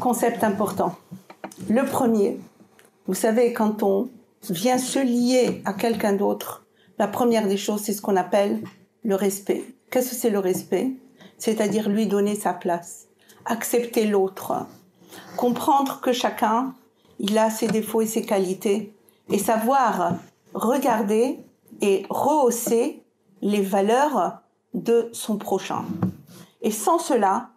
concepts importants. Le premier, vous savez, quand on vient se lier à quelqu'un d'autre, la première des choses, c'est ce qu'on appelle le respect. Qu'est-ce que c'est le respect? C'est-à-dire lui donner sa place, accepter l'autre, comprendre que chacun, il a ses défauts et ses qualités, et savoir regarder et rehausser les valeurs de son prochain. Et sans cela,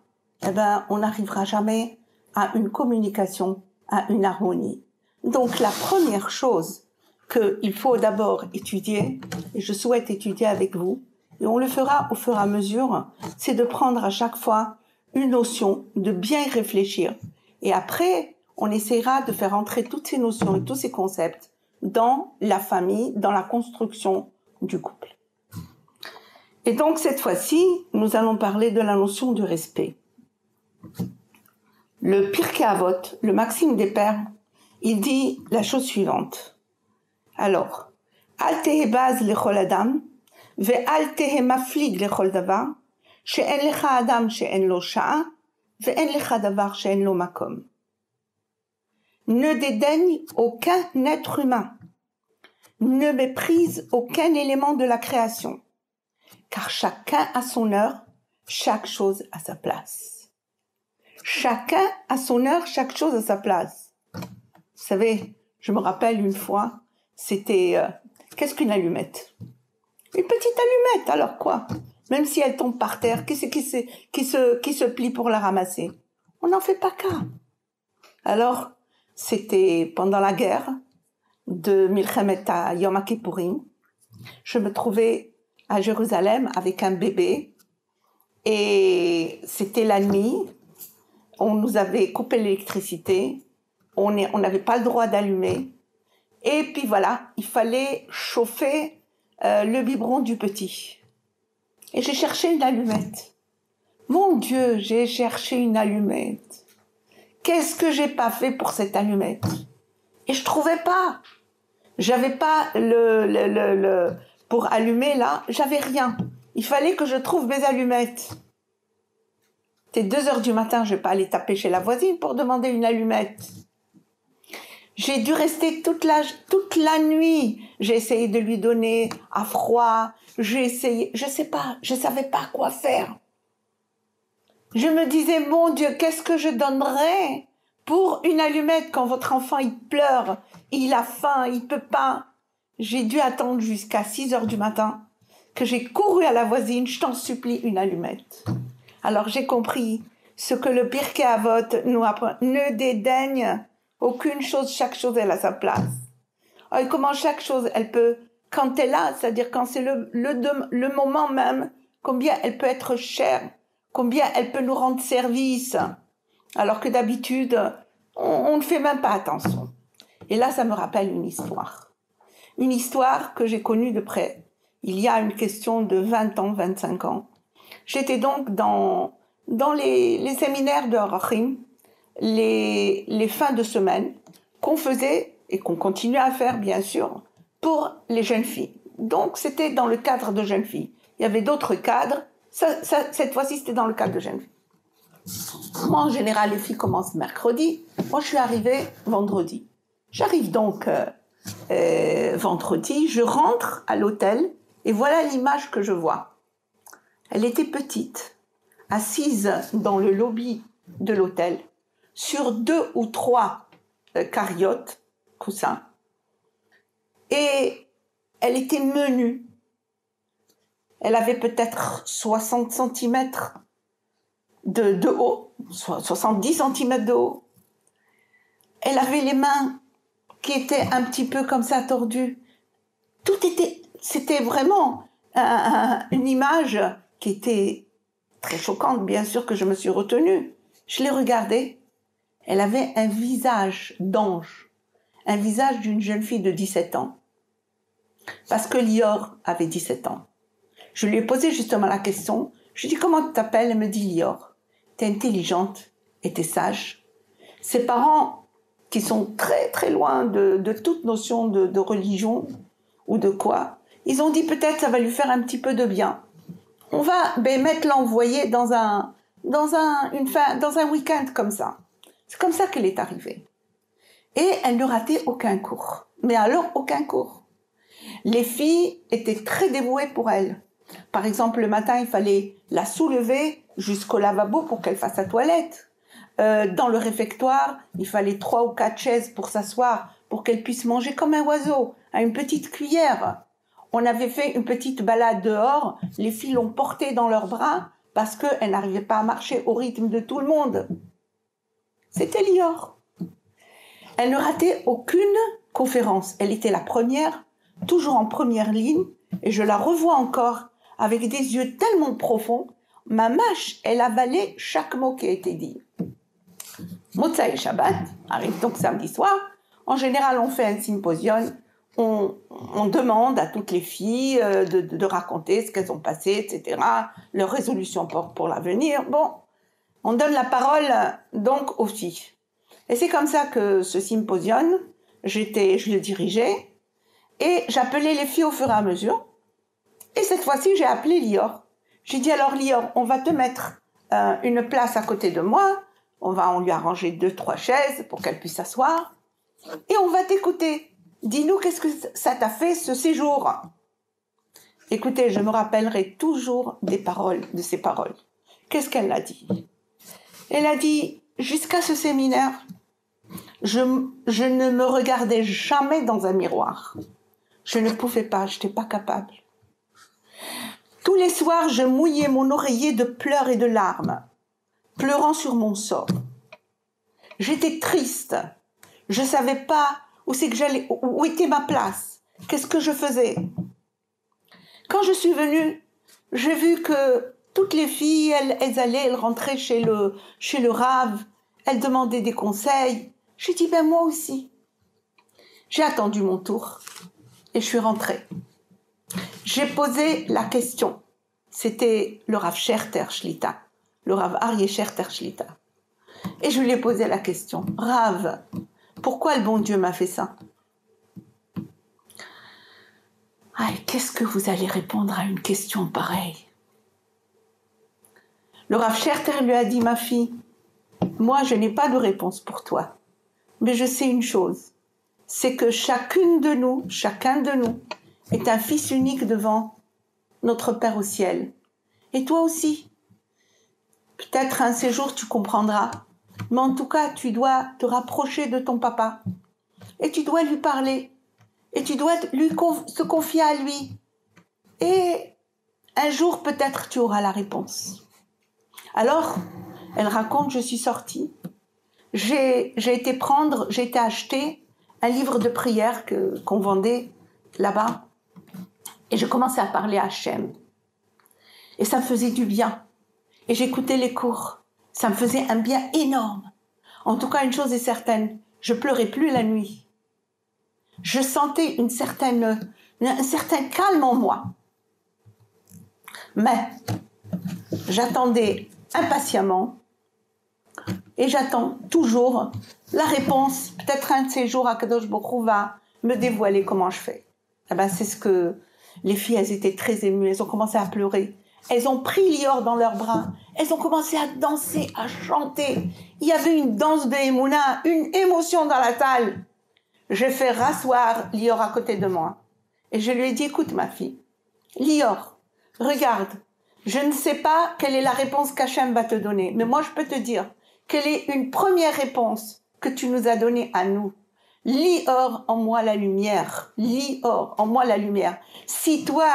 on n'arrivera jamais à une communication, à une harmonie. Donc la première chose qu'il faut d'abord étudier, et je souhaite étudier avec vous, et on le fera au fur et à mesure, c'est de prendre à chaque fois une notion, de bien y réfléchir. Et après, on essaiera de faire entrer toutes ces notions et tous ces concepts dans la famille, dans la construction du couple. Et donc cette fois-ci, nous allons parler de la notion du respect. Le Pirkei Avot, le Maxime des Pères, il dit la chose suivante. Alors, Al tehe baz lechol adam, ve'al tehe maflig lechol davar, she'en lecha adam she'en lo sha'a, ve'en lecha davar she'en lo makom. Ne dédaigne aucun être humain, ne méprise aucun élément de la création, car chacun a son heure, chaque chose à sa place. Chacun a son heure, chaque chose à sa place. Vous savez, je me rappelle une fois, c'était... qu'est-ce qu'une allumette? Une petite allumette, alors quoi? Même si elle tombe par terre, qui se plie pour la ramasser? On n'en fait pas cas. Alors, c'était pendant la guerre de Milchemet Yom Kippourim. Je me trouvais à Jérusalem avec un bébé et c'était la nuit. On nous avait coupé l'électricité. On n'avait pas le droit d'allumer. Et puis voilà, il fallait chauffer le biberon du petit. Et j'ai cherché une allumette. Mon Dieu, j'ai cherché une allumette. Qu'est-ce que j'ai pas fait pour cette allumette? Et je trouvais pas. J'avais pas pour allumer là, j'avais rien. Il fallait que je trouve mes allumettes. C'est 2h du matin, je vais pas aller taper chez la voisine pour demander une allumette. J'ai dû rester toute la nuit. J'ai essayé de lui donner à froid. J'ai essayé, je sais pas, je savais pas quoi faire. Je me disais, mon Dieu, qu'est-ce que je donnerais pour une allumette quand votre enfant, il pleure, il a faim, il peut pas. J'ai dû attendre jusqu'à 6h du matin que j'ai couru à la voisine, je t'en supplie, une allumette. Alors j'ai compris ce que le Pirkei Avot nous apprend. Ne dédaigne aucune chose, chaque chose, elle a sa place. Et comment chaque chose, elle peut, quand elle a, c'est-à-dire quand c'est le moment même, combien elle peut être chère, combien elle peut nous rendre service, alors que d'habitude, on ne fait même pas attention. Et là, ça me rappelle une histoire. Une histoire que j'ai connue de près. Il y a une question de 20 ans, 25 ans. J'étais donc dans les séminaires de Harachim, les fins de semaine qu'on faisait et qu'on continue à faire, bien sûr, pour les jeunes filles. Donc, c'était dans le cadre de jeunes filles. Il y avait d'autres cadres. Cette fois-ci, c'était dans le cadre de jeunes filles. Moi, en général, les filles commencent mercredi. Moi, je suis arrivée vendredi. J'arrive donc vendredi. Je rentre à l'hôtel et voilà l'image que je vois. Elle était petite, assise dans le lobby de l'hôtel, sur 2 ou 3 carriotes, coussins. Et elle était menue. Elle avait peut-être 60 cm de haut, 70 cm de haut. Elle avait les mains qui étaient un petit peu comme ça tordues. C'était vraiment une image qui était très choquante, bien sûr que je me suis retenue. Je l'ai regardée. Elle avait un visage d'ange, un visage d'une jeune fille de 17 ans. Parce que Lior avait 17 ans. Je lui ai posé justement la question. Je lui ai dit, comment tu t'appelles? Elle me dit, Lior. T'es intelligente et t'es sage. Ses parents, qui sont très très loin de toute notion de religion ou de quoi, ils ont dit peut-être ça va lui faire un petit peu de bien. On va l'envoyer dans un week-end comme ça. C'est comme ça qu'elle est arrivée. Et elle ne ratait aucun cours. Mais alors, aucun cours. Les filles étaient très dévouées pour elle. Par exemple, le matin, il fallait la soulever jusqu'au lavabo pour qu'elle fasse sa toilette. Dans le réfectoire, il fallait 3 ou 4 chaises pour s'asseoir, pour qu'elle puisse manger comme un oiseau, à une petite cuillère. On avait fait une petite balade dehors, les filles l'ont portée dans leurs bras parce qu'elles n'arrivaient pas à marcher au rythme de tout le monde. C'était Lior. Elle ne ratait aucune conférence. Elle était la première, toujours en première ligne, et je la revois encore avec des yeux tellement profonds. Ma mâche, elle avalait chaque mot qui a été dit. Motza et Shabbat arrive donc samedi soir. En général, on fait un symposium. On demande à toutes les filles de raconter ce qu'elles ont passé, etc., leurs résolutions pour l'avenir. Bon, on donne la parole donc aux filles. Et c'est comme ça que ce symposium, je le dirigeais et j'appelais les filles au fur et à mesure. Et cette fois-ci, j'ai appelé Lior. J'ai dit alors Lior, on va te mettre une place à côté de moi. On lui a rangé 2-3 chaises pour qu'elle puisse s'asseoir. Et on va t'écouter. Dis-nous qu'est-ce que ça t'a fait ce séjour. Écoutez, je me rappellerai toujours de ces paroles. Qu'est-ce qu'elle a dit? Elle a dit, jusqu'à ce séminaire, je ne me regardais jamais dans un miroir. Je ne pouvais pas, je n'étais pas capable. Tous les soirs, je mouillais mon oreiller de pleurs et de larmes, pleurant sur mon sort. J'étais triste. Je ne savais pas où était ma place. Qu'est-ce que je faisais? Quand je suis venue, j'ai vu que toutes les filles, elles rentraient chez le Rav, elles demandaient des conseils. J'ai dit, ben moi aussi. J'ai attendu mon tour et je suis rentrée. J'ai posé la question. C'était le Rav Scherter Shlita, le Rav Aryeh Scherter Shlita. Et je lui ai posé la question. Rav, pourquoi le bon Dieu m'a fait ça? Ah, qu'est-ce que vous allez répondre à une question pareille? Le Rav Scherter lui a dit, ma fille, moi je n'ai pas de réponse pour toi, mais je sais une chose, c'est que chacun de nous est un fils unique devant notre Père au ciel. Et toi aussi. Peut-être un séjour tu comprendras, mais en tout cas tu dois te rapprocher de ton papa et tu dois lui parler et tu dois se confier à lui. Et un jour peut-être tu auras la réponse. Alors, elle raconte, je suis sortie, j'ai été acheter un livre de prière qu'on vendait là-bas et je commençais à parler à Hachem. Et ça me faisait du bien. Et j'écoutais les cours. Ça me faisait un bien énorme. En tout cas, une chose est certaine, je pleurais plus la nuit. Je sentais un certain calme en moi. Mais j'attendais impatiemment et j'attends toujours la réponse. Peut-être un de ces jours, Akadosh Baruch Hu va me dévoiler comment je fais. Eh ben, c'est ce que les filles, elles étaient très émues, elles ont commencé à pleurer. Elles ont pris Lior dans leurs bras, elles ont commencé à danser, à chanter. Il y avait une danse de Emouna, une émotion dans la salle. J'ai fait rasseoir Lior à côté de moi. Et je lui ai dit, écoute ma fille, Lior, regarde, je ne sais pas quelle est la réponse qu'Hachem va te donner, mais moi je peux te dire quelle est une première réponse que tu nous as donnée à nous. Lior en moi la lumière, Lior en moi la lumière. Si toi,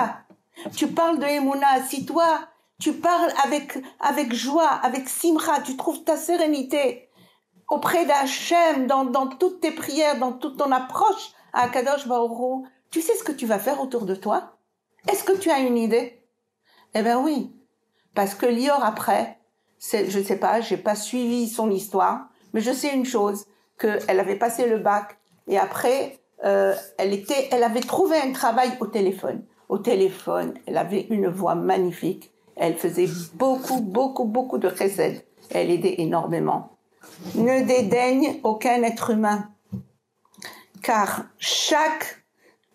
tu parles de Emouna, si toi, tu parles avec joie, avec simcha, tu trouves ta sérénité auprès d'Hachem, dans toutes tes prières, dans toute ton approche à Akadosh Baruch Hu, tu sais ce que tu vas faire autour de toi? Est-ce que tu as une idée? Eh bien oui, parce que Lior après, je ne sais pas, j'ai pas suivi son histoire, mais je sais une chose, qu'elle avait passé le bac et après, elle avait trouvé un travail au téléphone. Au téléphone, elle avait une voix magnifique. Elle faisait beaucoup de chesed. Elle aidait énormément. Ne dédaigne aucun être humain, car chaque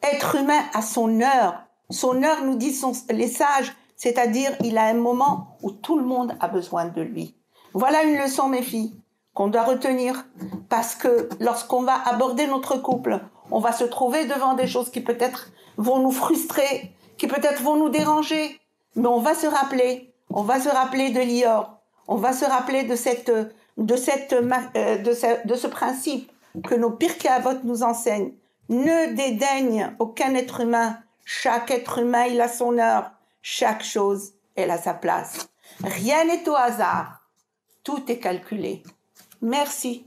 être humain a son heure. Son heure, nous disent les sages, c'est-à-dire il a un moment où tout le monde a besoin de lui. Voilà une leçon, mes filles. qu'on doit retenir, parce que lorsqu'on va aborder notre couple, on va se trouver devant des choses qui peut-être vont nous frustrer, qui peut-être vont nous déranger, mais on va se rappeler de Lior, on va se rappeler de ce principe que nos Pirkei Avot nous enseignent. Ne dédaigne aucun être humain. Chaque être humain, il a son heure. Chaque chose, elle a sa place. Rien n'est au hasard. Tout est calculé. Merci.